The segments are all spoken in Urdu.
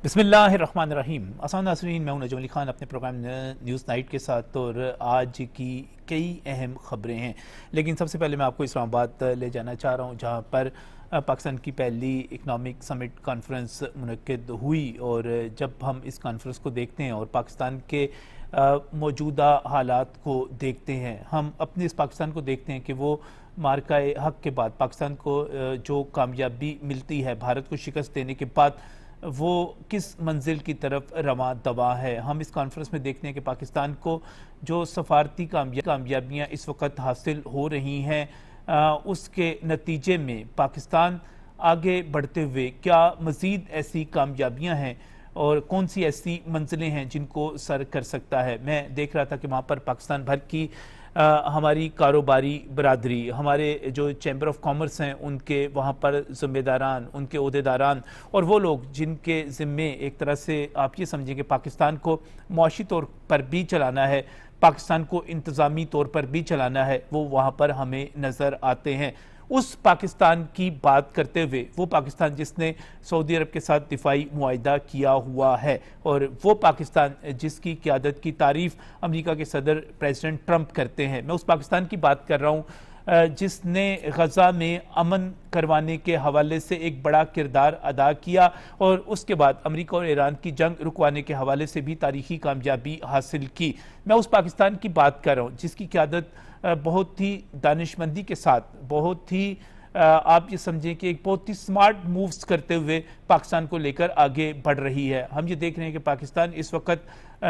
بسم اللہ الرحمن الرحیم۔ السلام ناظرین، میں ہوں نجم علی خان اپنے پروگرام نیوز نائٹ کے ساتھ، اور آج کی کئی اہم خبریں ہیں، لیکن سب سے پہلے میں آپ کو اسلام آباد لے جانا چاہ رہا ہوں، جہاں پر پاکستان کی پہلی اکنامک سمٹ کانفرنس منعقد ہوئی۔ اور جب ہم اس کانفرنس کو دیکھتے ہیں اور پاکستان کے موجودہ حالات کو دیکھتے ہیں، ہم اپنے اس پاکستان کو دیکھتے ہیں کہ وہ مارکہ حق کے بعد پاکستان کو جو کامیابی ملتی ہے بھارت کو شکست دینے کے بعد، وہ کس منزل کی طرف رواں دواں ہے۔ ہم اس کانفرنس میں دیکھتے ہیں کہ پاکستان کو جو سفارتی کامیابیاں اس وقت حاصل ہو رہی ہیں، اس کے نتیجے میں پاکستان آگے بڑھتے ہوئے کیا مزید ایسی کامیابیاں ہیں اور کون سی ایسی منزلیں ہیں جن کو سر کر سکتا ہے۔ میں دیکھ رہا تھا کہ وہاں پر پاکستان بھر کی ہماری کاروباری برادری، ہمارے جو چیمبر آف کامرس ہیں، ان کے وہاں پر ذمہ داران، ان کے عہدیداران اور وہ لوگ جن کے ذمے ایک طرح سے آپ یہ سمجھیں کہ پاکستان کو معاشی طور پر بھی چلانا ہے، پاکستان کو انتظامی طور پر بھی چلانا ہے، وہ وہاں پر ہمیں نظر آتے ہیں۔ اس پاکستان کی بات کرتے ہوئے، وہ پاکستان جس نے سعودی عرب کے ساتھ دفاعی معاہدہ کیا ہوا ہے، اور وہ پاکستان جس کی قیادت کی تعریف امریکہ کے صدر پریزیڈنٹ ٹرمپ کرتے ہیں، میں اس پاکستان کی بات کر رہا ہوں جس نے غزہ میں امن کروانے کے حوالے سے ایک بڑا کردار ادا کیا، اور اس کے بعد امریکہ اور ایران کی جنگ رکوانے کے حوالے سے بھی تاریخی کامیابی حاصل کی۔ میں اس پاکستان کی بات کر رہا ہوں جس کی قیادت بہت ہی دانشمندی کے ساتھ، بہت ہی آپ یہ سمجھیں کہ ایک بہت ہی سمارٹ مووز کرتے ہوئے پاکستان کو لے کر آگے بڑھ رہی ہے۔ ہم یہ دیکھ رہے ہیں کہ پاکستان اس وقت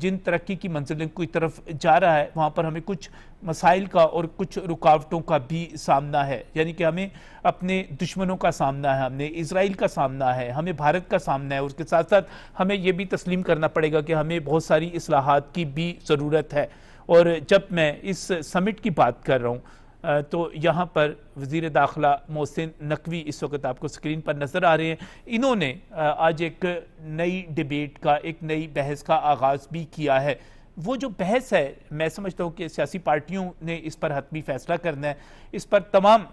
جن ترقی کی منزلوں کی طرف جا رہا ہے، وہاں پر ہمیں کچھ مسائل کا اور کچھ رکاوٹوں کا بھی سامنا ہے، یعنی کہ ہمیں اپنے دشمنوں کا سامنا ہے، ہمیں اسرائیل کا سامنا ہے، ہمیں بھارت کا سامنا ہے، اور اس کے ساتھ ساتھ ہمیں یہ بھی تسلیم کرنا پڑے گا کہ ہمیں بہت ساری اصلاحات کی بھی ضرورت ہے۔ اور جب میں اس سمٹ کی بات کر رہا ہوں تو یہاں پر وزیر داخلہ محسن نقوی اس وقت آپ کو سکرین پر نظر آ رہے ہیں۔ انہوں نے آج ایک نئی ڈیبیٹ کا، ایک نئی بحث کا آغاز بھی کیا ہے۔ وہ جو بحث ہے، میں سمجھتا ہوں کہ سیاسی پارٹیوں نے اس پر حتمی فیصلہ کرنا ہے، اس پر تمام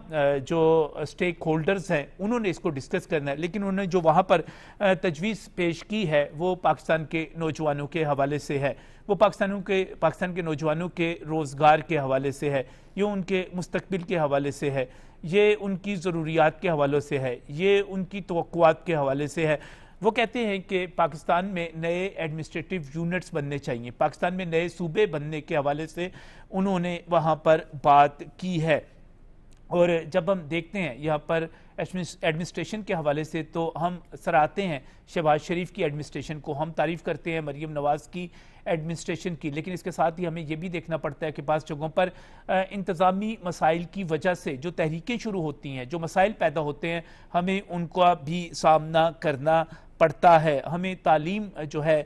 جو سٹیک ہولڈرز ہیں انہوں نے اس کو ڈسکس کرنا ہے، لیکن انہوں نے جو وہاں پر تجویز پیش کی ہے وہ پاکستان کے نوجوانوں کے حوالے سے ہے، وہ پاکستان کے نوجوانوں کے روزگار کے حوالے سے ہے، یہ ان کے مستقبل کے حوالے سے ہے، یہ ان کی ضروریات کے حوالے سے ہے، یہ ان کی توقعات کے حوالے سے ہے۔ وہ کہتے ہیں کہ پاکستان میں نئے ایڈمنسٹریٹو یونٹس بننے چاہیے، پاکستان میں نئے صوبے بننے کے حوالے سے انہوں نے وہاں پر بات کی ہے۔ اور جب ہم دیکھتے ہیں یہاں پر ایڈمنسٹریشن کے حوالے سے، تو ہم سراہتے ہیں شہباز شریف کی ایڈمنسٹریشن کو، ہم تعریف کرتے ہیں مریم نواز کی ایڈمنسٹریشن کی، لیکن اس کے ساتھ ہی ہمیں یہ بھی دیکھنا پڑتا ہے کہ بعض جگہوں پر انتظامی مسائل کی وجہ سے جو تحریکیں شروع ہوتی ہیں، جو مسائل پیدا ہوتے ہیں، ہمیں ان کا بھی سامنا کرنا پڑتا ہے۔ ہمیں تعلیم جو ہے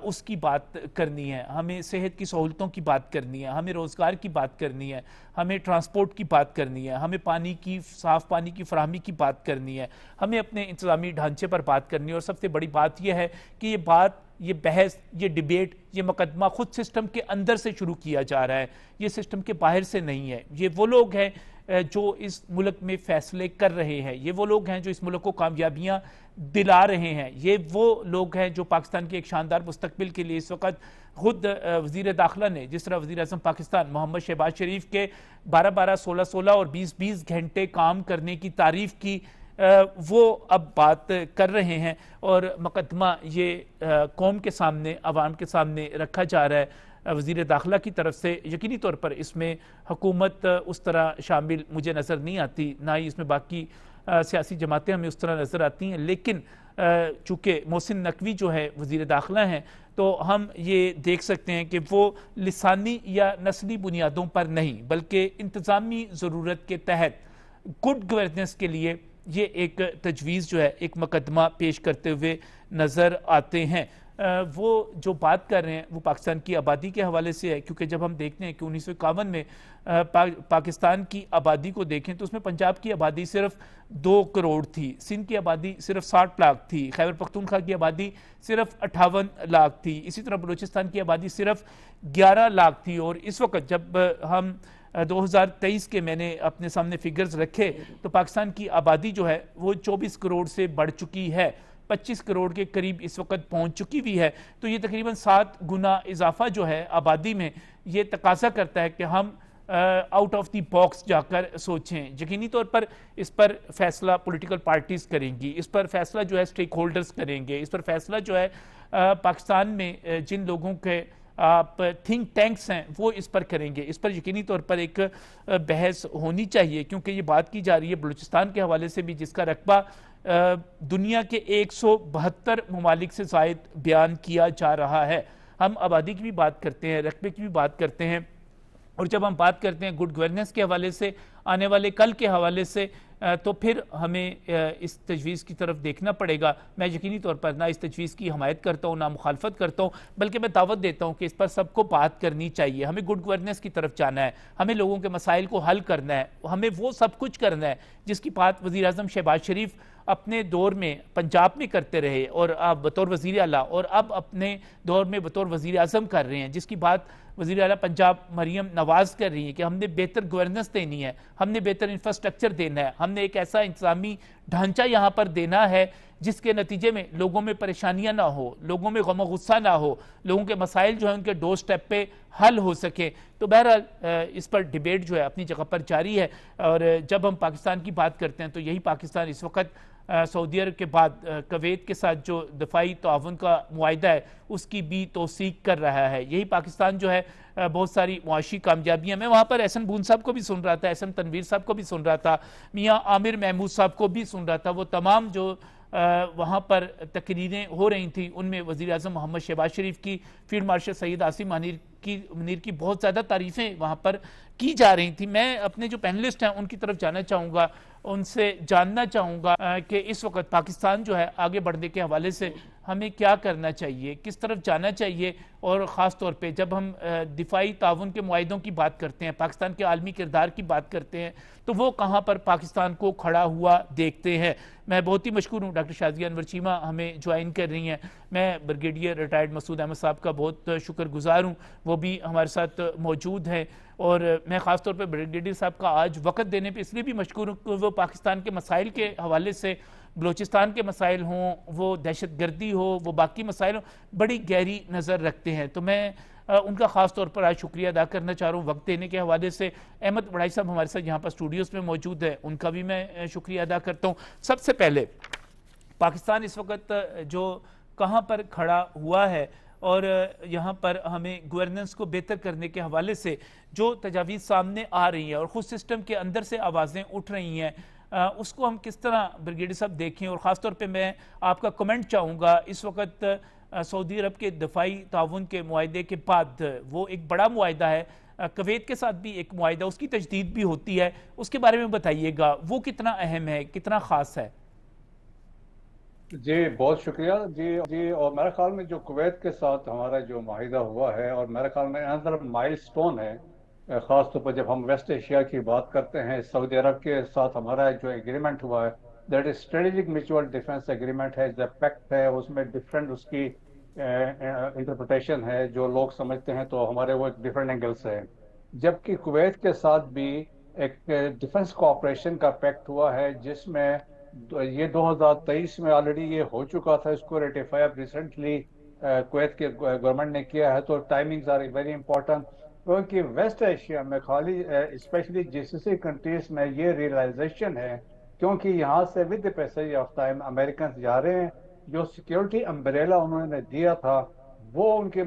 اس کی بات کرنی ہے، ہمیں صحت کی سہولتوں کی بات کرنی ہے، ہمیں روزگار کی بات کرنی ہے، ہمیں ٹرانسپورٹ کی بات کرنی ہے، ہمیں صاف پانی کی فراہمی کی بات کرنی ہے، ہمیں اپنے انتظامی ڈھانچے پر بات کرنی ہے، اور سب سے بڑی بات یہ ہے کہ یہ بحث، یہ ڈیبیٹ، یہ مقدمہ خود سسٹم کے اندر سے شروع کیا جا رہا ہے، یہ سسٹم کے باہر سے نہیں ہے۔ یہ وہ لوگ ہیں جو اس ملک میں فیصلے کر رہے ہیں، یہ وہ لوگ ہیں جو اس ملک کو کامیابیاں دلا رہے ہیں، یہ وہ لوگ ہیں جو پاکستان کے ایک شاندار مستقبل کے لیے اس وقت خود وزیر داخلہ نے، جس طرح وزیر اعظم پاکستان محمد شہباز شریف کے 12 16 اور 20 گھنٹے کام کرنے کی تعریف کی، وہ اب بات کر رہے ہیں، اور مقدمہ یہ قوم کے سامنے، عوام کے سامنے رکھا جا رہا ہے وزیر داخلہ کی طرف سے۔ یقینی طور پر اس میں حکومت اس طرح شامل مجھے نظر نہیں آتی، نہ ہی اس میں باقی سیاسی جماعتیں ہمیں اس طرح نظر آتی ہیں، لیکن چونکہ محسن نقوی جو ہے وزیر داخلہ ہیں، تو ہم یہ دیکھ سکتے ہیں کہ وہ لسانی یا نسلی بنیادوں پر نہیں بلکہ انتظامی ضرورت کے تحت گڈ گورننس کے لیے یہ ایک تجویز جو ہے، ایک مقدمہ پیش کرتے ہوئے نظر آتے ہیں۔ وہ جو بات کر رہے ہیں وہ پاکستان کی آبادی کے حوالے سے ہے، کیونکہ جب ہم دیکھتے ہیں کہ 1951 میں پاکستان کی آبادی کو دیکھیں تو اس میں پنجاب کی آبادی صرف 2 کروڑ تھی، سندھ کی آبادی صرف 60 لاکھ تھی، خیبر پختونخوا کی آبادی صرف 58 لاکھ تھی، اسی طرح بلوچستان کی آبادی صرف 11 لاکھ تھی۔ اور اس وقت جب ہم 2023 کے میں نے اپنے سامنے فگرز رکھے تو پاکستان کی آبادی جو ہے وہ 24 کروڑ سے بڑھ چکی ہے۔ 25 کروڑ کے قریب اس وقت پہنچ چکی ہوئی ہے. تو یہ تقریباً 7 گنا اضافہ جو ہے آبادی میں یہ تقاضا کرتا ہے کہ ہم آؤٹ آف دی باکس جا کر سوچیں. یقینی طور پر اس پر فیصلہ پولیٹیکل پارٹیز کریں گی, اس پر فیصلہ جو ہے اسٹیک ہولڈرز کریں گے, اس پر فیصلہ جو ہے پاکستان میں جن لوگوں کے آپ تھنک ٹینکس ہیں وہ اس پر کریں گے. اس پر یقینی طور پر ایک بحث ہونی چاہیے, کیونکہ یہ بات کی جا رہی ہے بلوچستان کے حوالے سے بھی, جس کا رقبہ دنیا کے 172 ممالک سے زائد بیان کیا جا رہا ہے. ہم آبادی کی بھی بات کرتے ہیں, رقبے کی بھی بات کرتے ہیں, اور جب ہم بات کرتے ہیں گڈ گورننس کے حوالے سے, آنے والے کل کے حوالے سے, تو پھر ہمیں اس تجویز کی طرف دیکھنا پڑے گا. میں یقینی طور پر نہ اس تجویز کی حمایت کرتا ہوں نہ مخالفت کرتا ہوں, بلکہ میں دعوت دیتا ہوں کہ اس پر سب کو بات کرنی چاہیے. ہمیں گڈ گورننس کی طرف جانا ہے, ہمیں لوگوں کے مسائل کو حل کرنا ہے, ہمیں وہ سب کچھ کرنا ہے جس کی بات وزیر اعظم شہباز شریف اپنے دور میں پنجاب میں کرتے رہے اور اب بطور وزیر اعلیٰ, اور اب اپنے دور میں بطور وزیر اعظم کر رہے ہیں, جس کی بات وزیر اعلیٰ پنجاب مریم نواز کر رہی ہیں کہ ہم نے بہتر گورننس دینی ہے, ہم نے بہتر انفراسٹرکچر دینا ہے, ہم نے ایک ایسا انتظامی ڈھانچہ یہاں پر دینا ہے جس کے نتیجے میں لوگوں میں پریشانیاں نہ ہو, لوگوں میں غم و غصہ نہ ہو, لوگوں کے مسائل جو ہیں ان کے ڈور سٹیپ پہ حل ہو سکے. تو بہرحال اس پر ڈیبیٹ جو ہے اپنی جگہ پر جاری ہے, اور جب ہم پاکستان کی بات کرتے ہیں تو یہی پاکستان اس وقت سعودی عرب کے بعد کویت کے ساتھ جو دفاعی تعاون کا معاہدہ ہے اس کی بھی توثیق کر رہا ہے. یہی پاکستان جو ہے بہت ساری معاشی کامیابیاں, میں وہاں پر احسن بون صاحب کو بھی سن رہا تھا, احسن تنویر صاحب کو بھی سن رہا تھا, میاں عامر محمود صاحب کو بھی سن رہا تھا, وہ تمام جو وہاں پر تقریریں ہو رہی تھیں ان میں وزیر اعظم محمد شہباز شریف کی, فیلڈ مارشل سید عاصم منیر کی بہت زیادہ تعریفیں وہاں پر کی جا رہی تھیں. میں اپنے جو پینلسٹ ہیں ان کی طرف جانا چاہوں گا, ان سے جاننا چاہوں گا کہ اس وقت پاکستان جو ہے آگے بڑھنے کے حوالے سے ہمیں کیا کرنا چاہیے, کس طرف جانا چاہیے, اور خاص طور پہ جب ہم دفاعی تعاون کے معاہدوں کی بات کرتے ہیں, پاکستان کے عالمی کردار کی بات کرتے ہیں, تو وہ کہاں پر پاکستان کو کھڑا ہوا دیکھتے ہیں. میں بہت ہی مشکور ہوں, ڈاکٹر شازیہ انور چیمہ ہمیں جوائن کر رہی ہیں. میں بریگیڈیئر ریٹائرڈ مسعود احمد صاحب کا بہت شکر گزار ہوں, وہ بھی ہمارے ساتھ موجود ہیں, اور میں خاص طور پہ بریگیڈیئر صاحب کا آج وقت دینے پہ اس لیے بھی مشکور ہوں کہ وہ پاکستان کے مسائل کے حوالے سے, بلوچستان کے مسائل ہوں, وہ دہشت گردی ہو, وہ باقی مسائل ہوں, بڑی گہری نظر رکھتے ہیں. تو میں ان کا خاص طور پر آج شکریہ ادا کرنا چاہ رہا ہوں وقت دینے کے حوالے سے. احمد وڑائی صاحب ہمارے ساتھ یہاں پر اسٹوڈیوز میں موجود ہے, ان کا بھی میں شکریہ ادا کرتا ہوں. سب سے پہلے پاکستان اس وقت جو کہاں پر کھڑا ہوا ہے, اور یہاں پر ہمیں گورننس کو بہتر کرنے کے حوالے سے جو تجاویز سامنے آ رہی ہیں اور خود سسٹم کے اندر سے آوازیں اٹھ رہی ہیں, اس کو ہم کس طرح بریگیڈیئر صاحب دیکھیں. اور خاص طور پہ میں آپ کا کمنٹ چاہوں گا, اس وقت سعودی عرب کے دفاعی تعاون کے معاہدے کے بعد وہ ایک بڑا معاہدہ ہے, کویت کے ساتھ بھی ایک معاہدہ, اس کی تجدید بھی ہوتی ہے, اس کے بارے میں بتائیے گا وہ کتنا اہم ہے, کتنا خاص ہے. جی بہت شکریہ. جی اور میرے خیال میں جو کویت کے ساتھ ہمارا جو معاہدہ ہوا ہے, اور میرے خیال میں اندر مائل سٹون ہے, خاص طور پر جب ہم ویسٹ ایشیا کی بات کرتے ہیں, سعودی عرب کے ساتھ ہمارا جو ایگریمنٹ ہوا ہے, that is strategic mutual defence agreement ہے, جو پیکٹ ہے, اس میں ڈفرینٹ اس کی انٹرپریٹیشن ہے, جو لوگ سمجھتے ہیں تو ہمارے وہ ڈفرینٹ اینگل سے ہے. جبکہ کویت کے ساتھ بھی ایک ڈیفینس کوآپریشن کا پیکٹ ہوا ہے, جس میں یہ 2023 میں آلریڈی یہ ہو چکا تھا, اس کو ریٹیفائی اب ریسنٹلی کویت کے گورنمنٹ نے کیا ہے. تو ٹائمنگز آر ویری امپورٹنٹ, کیونکہ ویسٹ ایشیا میں خالی اسپیشلی جی سی سی کنٹریز میں یہ ریئلائزیشن ہے, کیونکہ یہاں سے with the passage of time Americans جا رہے ہیں, جو سیکیورٹی امبریلا انہوں نے دیا تھا وہ ان کے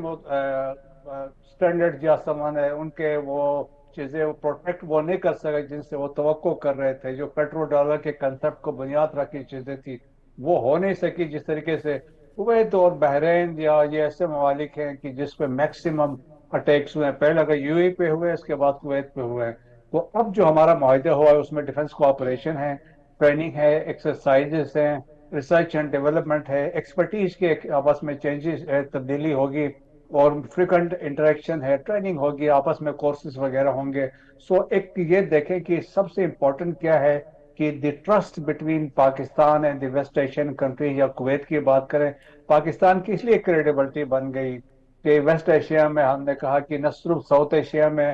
اسٹینڈرڈ یا سامان ہے, ان کے وہ چیزیں وہ پروٹیکٹ وہ نہیں کر سکے جن سے وہ توقع کر رہے تھے. جو پیٹرو ڈالر کے کنسپٹ کو بنیاد رکھی چیزیں تھی وہ ہو نہیں سکی جس طریقے سے. کویت اور بحرین یا یہ ایسے ممالک ہیں کہ جس پہ میکسیمم اٹیکس ہوئے ہیں, پہلے اگر یو اے پہ ہوئے, اس کے بعد کویت پہ ہوئے ہیں. تو اب جو ہمارا معاہدہ ہوا ہے اس میں ڈیفنس کوآپریشن ہے, ٹریننگ ہے, ایکسرسائزز ہیں, ریسرچ اینڈ ڈیولپمنٹ ہے, ایکسپرٹیز کے آپس میں چینجز تبدیلی ہوگی, اور فریکوینٹ انٹریکشن ہے, ٹریننگ ہوگی, آپس میں کورسز وغیرہ ہوں گے. سو ایک یہ دیکھیں کہ سب سے امپورٹنٹ کیا ہے کہ the trust between Pakistan and the West Asian country, یا کویت کی بات کریں, پاکستان کی اس لیے کریڈیبلٹی بن گئی کہ ویسٹ ایشیا میں ہم نے کہا کہ نہ صرف ساؤتھ ایشیا میں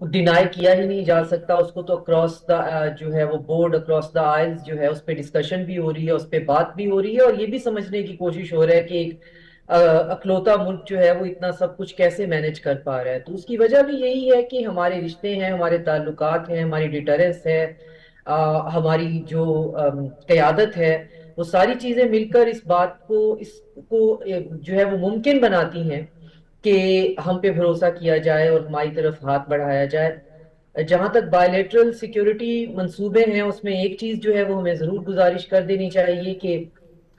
ڈینائی کیا ہی نہیں جا سکتا اس کو، تو اکراس دا جو ہے وہ بورڈ، اکراس دا آئلز جو ہے اس پہ ڈسکشن بھی ہو رہی ہے، اس پہ بات بھی ہو رہی ہے، اور یہ بھی سمجھنے کی کوشش ہو رہا ہے کہ ایک اکلوتا ملک جو ہے وہ اتنا سب کچھ کیسے مینج کر پا رہا ہے۔ تو اس کی وجہ بھی یہی ہے کہ ہمارے رشتے ہیں، ہمارے تعلقات ہیں، ہماری ڈیٹرنس ہے، ہماری جو قیادت ہے، وہ ساری چیزیں مل کر اس بات کو جو ہے وہ ممکن بناتی ہیں کہ ہم پہ بھروسہ کیا جائے اور ہماری طرف ہاتھ بڑھایا جائے۔ جہاں تک بائیلیٹرل سیکیورٹی منصوبے ہیں، اس میں ایک چیز جو ہے وہ ہمیں ضرور گزارش کر دینی چاہیے کہ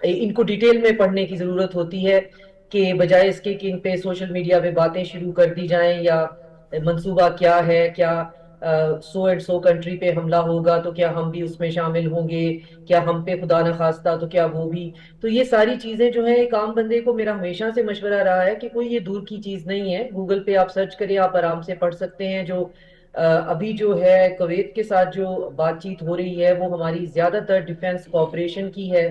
ان کو ڈیٹیل میں پڑھنے کی ضرورت ہوتی ہے، کہ بجائے اس کے کہ ان پہ سوشل میڈیا پہ باتیں شروع کر دی جائیں یا منصوبہ کیا ہے، کیا سو اینڈ سو کنٹری پہ حملہ ہوگا تو کیا ہم بھی اس میں شامل ہوں گے، کیا ہم پہ خدا نخواستہ تو کیا وہ بھی، تو یہ ساری چیزیں جو ہے ایک عام بندے کو میرا ہمیشہ سے مشورہ رہا ہے کہ کوئی یہ دور کی چیز نہیں ہے، گوگل پہ آپ سرچ کریں، آپ آرام سے پڑھ سکتے ہیں۔ جو ابھی جو ہے کویت کے ساتھ جو بات چیت ہو رہی ہے وہ ہماری زیادہ تر ڈیفنس کوآپریشن کی ہے،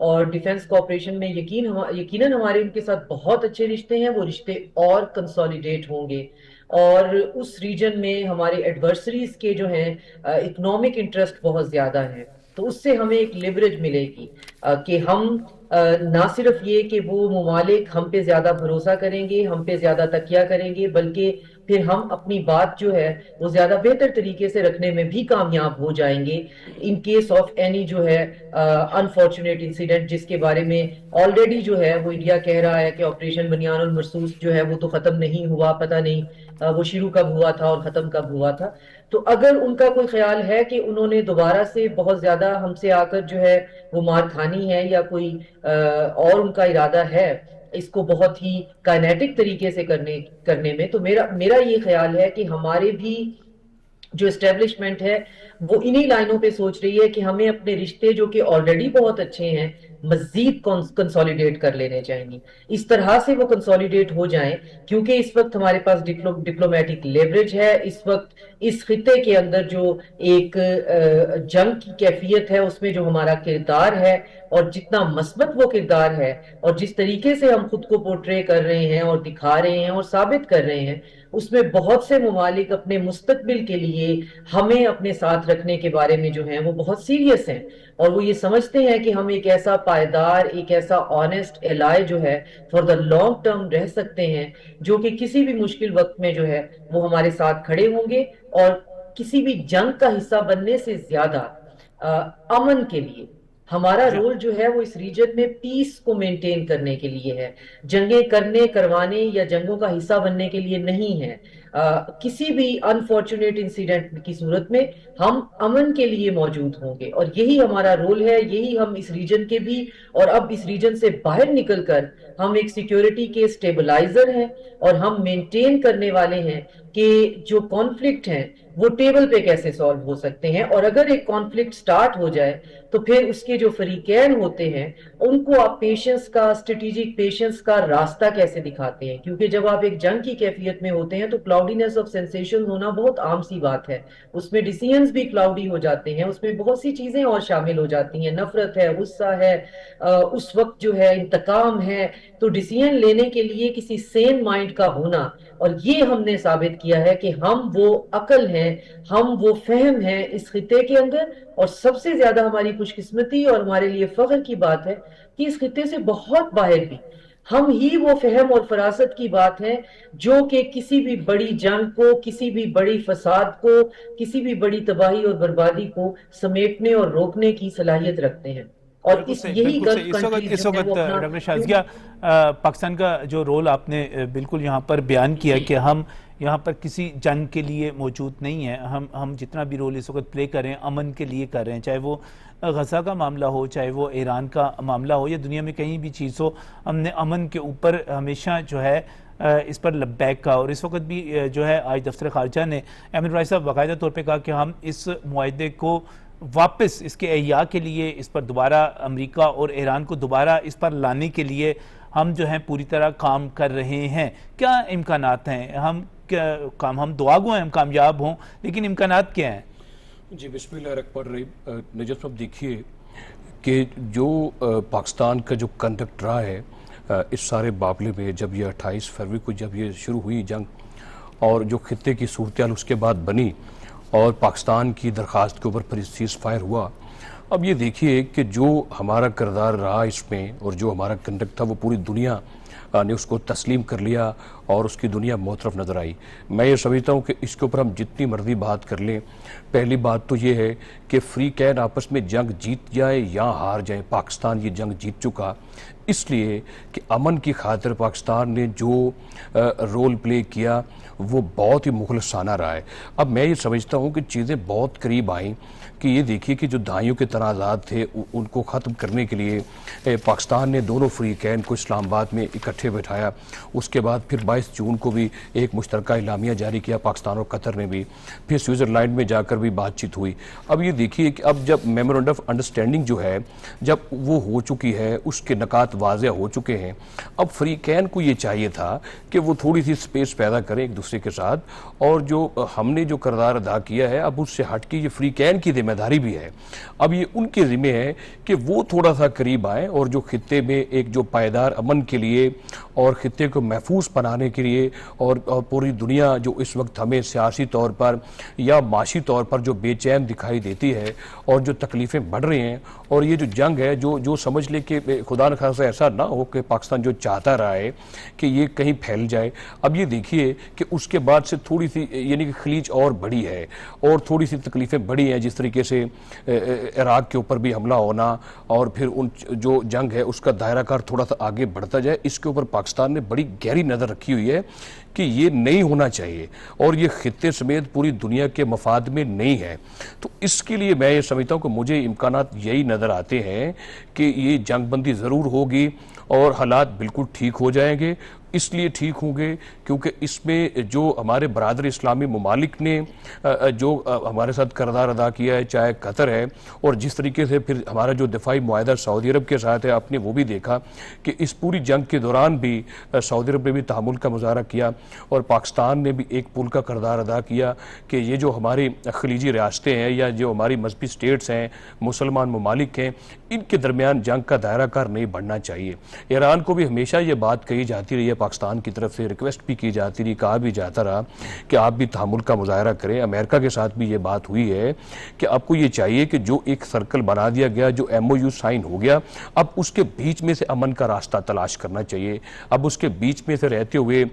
اور ڈیفنس کوآپریشن میں یقیناً ہمارے ان کے ساتھ بہت اچھے رشتے ہیں، وہ رشتے اور کنسالیڈیٹ ہوں گے، اور اس ریجن میں ہمارے ایڈورسریز کے جو ہیں اکنامک انٹرسٹ بہت زیادہ ہیں، تو اس سے ہمیں ایک لیوریج ملے گی کہ ہم نہ صرف یہ کہ وہ ممالک ہم پہ زیادہ بھروسہ کریں گے، ہم پہ زیادہ تکیہ کریں گے، بلکہ پھر ہم اپنی بات جو ہے وہ زیادہ بہتر طریقے سے رکھنے میں بھی کامیاب ہو جائیں گے ان کیس آف اینی جو ہے انفارچونیٹ انسیڈنٹ، جس کے بارے میں آلریڈی جو ہے وہ انڈیا کہہ رہا ہے کہ آپریشن بنیان المرصوص جو ہے وہ تو ختم نہیں ہوا، پتہ نہیں وہ شروع کب ہوا تھا اور ختم کب ہوا تھا۔ تو اگر ان کا کوئی خیال ہے کہ انہوں نے دوبارہ سے بہت زیادہ ہم سے آ کر جو ہے وہ مار کھانی ہے یا کوئی اور ان کا ارادہ ہے اس کو بہت ہی کائنیٹک طریقے سے کرنے میں، تو میرا یہ خیال ہے کہ ہمارے بھی جو اسٹیبلشمنٹ ہے وہ انہی لائنوں پہ سوچ رہی ہے کہ ہمیں اپنے رشتے جو کہ آلریڈی بہت اچھے ہیں مزید کنسالیڈیٹ کر لینے چاہیے، اس طرح سے وہ کنسالیڈیٹ ہو جائیں، کیونکہ اس وقت ہمارے پاس ڈپلومیٹک لیوریج ہے، اس وقت اس خطے کے اندر جو ایک جنگ کی کیفیت ہے اس میں جو ہمارا کردار ہے اور جتنا مثبت وہ کردار ہے اور جس طریقے سے ہم خود کو پورٹرے کر رہے ہیں اور دکھا رہے ہیں اور ثابت کر رہے ہیں، اس میں بہت سے ممالک اپنے مستقبل کے لیے ہمیں اپنے ساتھ رکھنے کے بارے میں جو ہیں وہ بہت سیریس ہیں، اور وہ یہ سمجھتے ہیں کہ ہم ایک ایسا پائیدار، ایک ایسا آنیسٹ الائے جو ہے فار دا لانگ ٹرم رہ سکتے ہیں، جو کہ کسی بھی مشکل وقت میں جو ہے وہ ہمارے ساتھ کھڑے ہوں گے، اور کسی بھی جنگ کا حصہ بننے سے زیادہ امن کے لیے ہمارا رول جو ہے وہ اس ریجن میں پیس کو مینٹین کرنے کے لیے ہے، جنگیں کروانے یا جنگوں کا حصہ بننے کے لیے نہیں ہے۔ کسی بھی انفارچونیٹ انسیڈنٹ کی صورت میں ہم امن کے لیے موجود ہوں گے، اور یہی ہمارا رول ہے، یہی ہم اس ریجن کے بھی، اور اب اس ریجن سے باہر نکل کر ہم ایک سیکیورٹی کے سٹیبلائزر ہیں، اور ہم مینٹین کرنے والے ہیں کہ جو کانفلکٹ ہیں وہ ٹیبل پہ کیسے سالو ہو سکتے ہیں، اور اگر ایک کانفلکٹ سٹارٹ ہو جائے تو پھر اس کے جو فریقین ہوتے ہیں ان کو آپ پیشنس کا، اسٹریٹجک پیشنس کا راستہ کیسے دکھاتے ہیں، کیونکہ جب آپ ایک جنگ کی کیفیت میں ہوتے ہیں تو کلاؤڈینس آف سینسیشن ہونا بہت عام سی بات ہے، اس میں ڈیسیژنز بھی کلاؤڈی ہو جاتے ہیں، اس میں بہت سی چیزیں اور شامل ہو جاتی ہیں، نفرت ہے، غصہ ہے، اس وقت جو ہے انتقام ہے، تو ڈیسیژن لینے کے لیے کسی سین مائنڈ کا ہونا، اور یہ ہم نے ثابت کیا ہے کہ ہم وہ عقل ہیں، ہم وہ فہم ہیں اس خطے کے اندر، اور سب سے زیادہ ہماری خوش قسمتی اور ہمارے لیے فخر کی بات ہے کہ اس خطے سے بہت باہر بھی ہم ہی وہ فہم اور فراست کی بات ہے جو کہ کسی بھی بڑی جنگ کو، کسی بھی بڑی فساد کو، کسی بھی بڑی تباہی اور بربادی کو سمیٹنے اور روکنے کی صلاحیت رکھتے ہیں، اور یہی گلف کنٹریز اس وقت ڈاکٹر شازیہ پاکستان کا جو رول آپ نے بالکل یہاں پر بیان کیا کہ ہم یہاں پر کسی جنگ کے لیے موجود نہیں ہیں، ہم جتنا بھی رول اس وقت پلے کر رہے ہیں امن کے لیے کر رہے ہیں، چاہے وہ غزہ کا معاملہ ہو، چاہے وہ ایران کا معاملہ ہو، یا دنیا میں کہیں بھی چیز ہو، ہم نے امن کے اوپر ہمیشہ جو ہے اس پر لبیک کا، اور اس وقت بھی جو ہے آج دفتر خارجہ نے احمد رائے صاحب باقاعدہ طور پہ کہا کہ ہم اس معاہدے کو واپس اس کے احیاء کے لیے، اس پر دوبارہ امریکہ اور ایران کو دوبارہ اس پر لانے کے لیے ہم جو ہیں پوری طرح کام کر رہے ہیں۔ کیا امکانات ہیں؟ ہم دعا گو ہیں ہم کامیاب ہوں، لیکن امکانات کیا ہیں؟ جی بسم اللہ الرحمن الرحیم۔ نجف صاحب دیکھیے کہ جو پاکستان کا جو کنڈکٹ رہا ہے اس سارے معاملے میں، جب یہ 28 فروری کو جب یہ شروع ہوئی جنگ، اور جو خطے کی صورتحال اس کے بعد بنی اور پاکستان کی درخواست کے اوپر پھر سیز فائر ہوا، اب یہ دیکھیے کہ جو ہمارا کردار رہا اس میں اور جو ہمارا کنڈکٹ تھا وہ پوری دنیا نے اس کو تسلیم کر لیا اور اس کی دنیا موطرف نظر آئی۔ میں یہ سمجھتا ہوں کہ اس کے اوپر ہم جتنی مرضی بات کر لیں، پہلی بات تو یہ ہے کہ فری کین آپس میں جنگ جیت جائے یا ہار جائے، پاکستان یہ جنگ جیت چکا، اس لیے کہ امن کی خاطر پاکستان نے جو رول پلے کیا وہ بہت ہی مخلصانہ رہا ہے۔ اب میں یہ سمجھتا ہوں کہ چیزیں بہت قریب آئیں کہ یہ دیکھیے کہ جو دہائیوں کے تنازعات تھے ان کو ختم کرنے کے لیے پاکستان نے دونوں فریقین کو اسلام آباد میں اکٹھے بٹھایا، اس کے بعد پھر 22 جون کو بھی ایک مشترکہ اعلامیہ جاری کیا پاکستان اور قطر نے بھی، پھر سوئٹزرلینڈ میں جا کر بھی بات چیت ہوئی۔ اب یہ دیکھیے کہ اب جب میمورنڈم آف انڈرسٹینڈنگ جو ہے جب وہ ہو چکی ہے، اس کے نکات واضح ہو چکے ہیں، اب فریقین کو یہ چاہیے تھا کہ وہ تھوڑی سی سپیس پیدا کریں ایک دوسرے کے ساتھ، اور جو ہم نے جو کردار ادا کیا ہے اب اس سے ہٹ کے یہ فریقین کی ذمہ داری بھی ہے، اب یہ ان کے ذمہ ہے کہ وہ تھوڑا سا قریب آئیں اور جو خطے میں ایک جو پائیدار امن کے لیے اور خطے کو محفوظ بنانے کے لیے اور پوری دنیا جو اس وقت ہمیں سیاسی طور پر یا معاشی طور پر جو بے چین دکھائی دیتی ہے اور جو تکلیفیں بڑھ رہی ہیں، اور یہ جو جنگ ہے جو سمجھ لے کہ خدا نخواستہ ایسا نہ ہو کہ پاکستان جو چاہتا رہا ہے کہ یہ کہیں پھیل جائے، اب یہ دیکھیے کہ اس کے بعد سے تھوڑی سی یعنی کہ خلیج اور بڑی ہے اور تھوڑی سی تکلیفیں بڑی ہیں، جس طریقے سے عراق کے اوپر بھی حملہ ہونا اور پھر ان جو جنگ ہے اس کا دائرہ کار تھوڑا سا آگے بڑھتا جائے، اس کے اوپر پاکستان نے بڑی گہری نظر رکھی ہوئی ہے کہ یہ نہیں ہونا چاہیے اور یہ خطے سمیت پوری دنیا کے مفاد میں نہیں ہے۔ تو اس کے لیے میں یہ سمجھتا ہوں کہ مجھے امکانات یہی نظر آتے ہیں کہ یہ جنگ بندی ضرور ہوگی اور حالات بالکل ٹھیک ہو جائیں گے، اس لیے ٹھیک ہوں گے کیونکہ اس میں جو ہمارے برادر اسلامی ممالک نے جو ہمارے ساتھ کردار ادا کیا ہے، چاہے قطر ہے، اور جس طریقے سے پھر ہمارا جو دفاعی معاہدہ سعودی عرب کے ساتھ ہے، آپ نے وہ بھی دیکھا کہ اس پوری جنگ کے دوران بھی سعودی عرب نے بھی تحمل کا مظاہرہ کیا اور پاکستان نے بھی ایک پل کا کردار ادا کیا کہ یہ جو ہماری خلیجی ریاستیں ہیں یا جو ہماری مذہبی سٹیٹس ہیں، مسلمان ممالک ہیں، ان کے درمیان جنگ کا دائرہ کار نہیں بڑھنا چاہیے۔ ایران کو بھی ہمیشہ یہ بات کہی جاتی رہی ہے، پاکستان کی طرف سے ریکویسٹ بھی کی جاتی رہی، کہا بھی جاتا رہا کہ آپ بھی تحمل کا مظاہرہ کریں۔ امریکہ کے ساتھ بھی یہ بات ہوئی ہے کہ آپ کو یہ چاہیے کہ جو ایک سرکل بنا دیا گیا، جو MOU سائن ہو گیا، اب اس کے بیچ میں سے امن کا راستہ تلاش کرنا چاہیے، اب اس کے بیچ میں سے رہتے ہوئے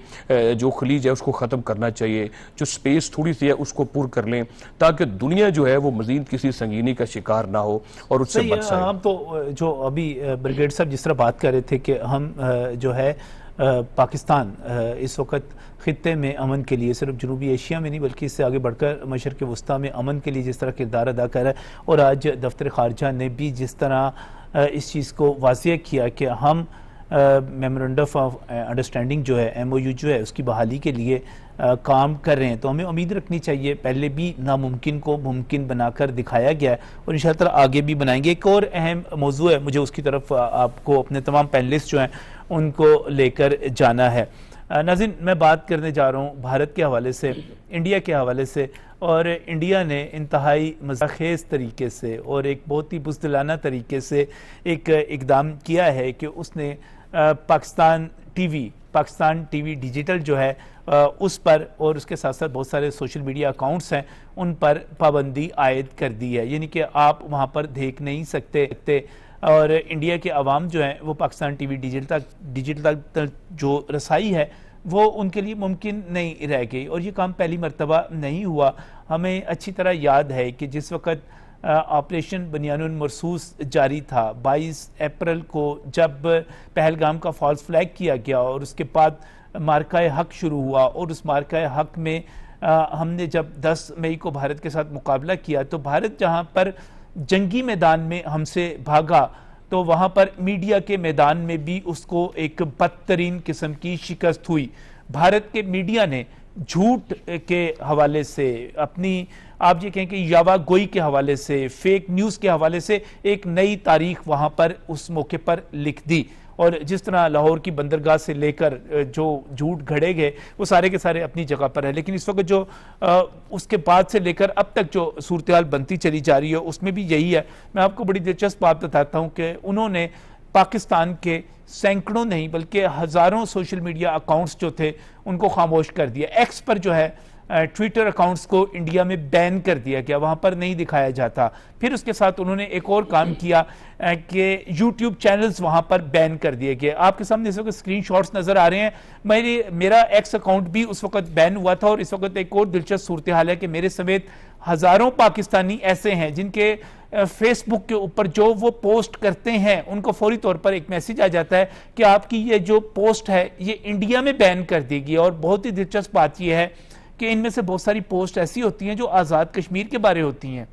جو خلیج ہے اس کو ختم کرنا چاہیے، جو سپیس تھوڑی سی ہے اس کو پر کر لیں تاکہ دنیا جو ہے وہ مزید کسی سنگینی کا شکار نہ ہو اور اس سے بچ سکے۔ ہم تو جو ابھی بریگیڈ صاحب جس طرح بات کر رہے تھے کہ ہم جو ہے پاکستان اس وقت خطے میں امن کے لیے صرف جنوبی ایشیا میں نہیں بلکہ اس سے آگے بڑھ کر مشرق وسطیٰ میں امن کے لیے جس طرح کردار ادا کر رہا ہے، اور آج دفتر خارجہ نے بھی جس طرح اس چیز کو واضح کیا کہ ہم میمورنڈم آف انڈرسٹینڈنگ جو ہے MOU جو ہے اس کی بحالی کے لیے کام کر رہے ہیں، تو ہمیں امید رکھنی چاہیے۔ پہلے بھی ناممکن کو ممکن بنا کر دکھایا گیا ہے اور انشاءاللہ آگے بھی بنائیں گے۔ ایک اور اہم موضوع ہے، مجھے اس کی طرف آپ کو اپنے تمام پینلسٹ جو ہیں ان کو لے کر جانا ہے۔ ناظرین، میں بات کرنے جا رہا ہوں بھارت کے حوالے سے، انڈیا کے حوالے سے، اور انڈیا نے انتہائی مزاخیز طریقے سے اور ایک بہت ہی بزدلانہ طریقے سے ایک اقدام کیا ہے کہ اس نے پاکستان ٹی وی ڈیجیٹل جو ہے اس پر اور اس کے ساتھ ساتھ بہت سارے سوشل میڈیا اکاؤنٹس ہیں ان پر پابندی عائد کر دی ہے، یعنی کہ آپ وہاں پر دیکھ نہیں سکتے، اور انڈیا کے عوام جو ہیں وہ پاکستان ٹی وی ڈیجیٹل تک جو رسائی ہے وہ ان کے لیے ممکن نہیں رہ گئی، اور یہ کام پہلی مرتبہ نہیں ہوا۔ ہمیں اچھی طرح یاد ہے کہ جس وقت آپریشن بنیان المرصوص جاری تھا 22 اپریل کو جب پہلگام کا فالس فلیگ کیا گیا اور اس کے بعد مارکہ حق شروع ہوا، اور اس مارکہ حق میں ہم نے جب 10 مئی کو بھارت کے ساتھ مقابلہ کیا تو بھارت جہاں پر جنگی میدان میں ہم سے بھاگا تو وہاں پر میڈیا کے میدان میں بھی اس کو ایک بدترین قسم کی شکست ہوئی۔ بھارت کے میڈیا نے جھوٹ کے حوالے سے، اپنی آپ یہ کہیں کہ یاوا گوئی کے حوالے سے، فیک نیوز کے حوالے سے ایک نئی تاریخ وہاں پر اس موقع پر لکھ دی، اور جس طرح لاہور کی بندرگاہ سے لے کر جو جھوٹ گھڑے گئے وہ سارے کے سارے اپنی جگہ پر ہیں، لیکن اس وقت جو اس کے بعد سے لے کر اب تک جو صورتحال بنتی چلی جا رہی ہے اس میں بھی یہی ہے۔ میں آپ کو بڑی دلچسپ بات بتاتا ہوں کہ انہوں نے پاکستان کے سینکڑوں نہیں بلکہ ہزاروں سوشل میڈیا اکاؤنٹس جو تھے ان کو خاموش کر دیا. ایکس پر جو ہے ٹویٹر اکاؤنٹس کو انڈیا میں بین کر دیا گیا, وہاں پر نہیں دکھایا جاتا. پھر اس کے ساتھ انہوں نے ایک اور کام کیا کہ یوٹیوب چینلز وہاں پر بین کر دیے گئے. آپ کے سامنے اس وقت اسکرین شاٹس نظر آ رہے ہیں. میرا ایکس اکاؤنٹ بھی اس وقت بین ہوا تھا, اور اس وقت ایک اور دلچسپ صورتحال ہے کہ میرے سمیت ہزاروں پاکستانی ایسے ہیں جن کے فیس بک کے اوپر جو وہ پوسٹ کرتے ہیں ان کو فوری طور پر ایک میسج آ جاتا ہے کہ آپ کی یہ جو پوسٹ ہے یہ انڈیا میں بین کر دی گئی. اور بہت ہی دلچسپ بات یہ ہے کہ ان میں سے بہت ساری پوسٹ ایسی ہوتی ہیں جو آزاد کشمیر کے بارے ہوتی ہیں,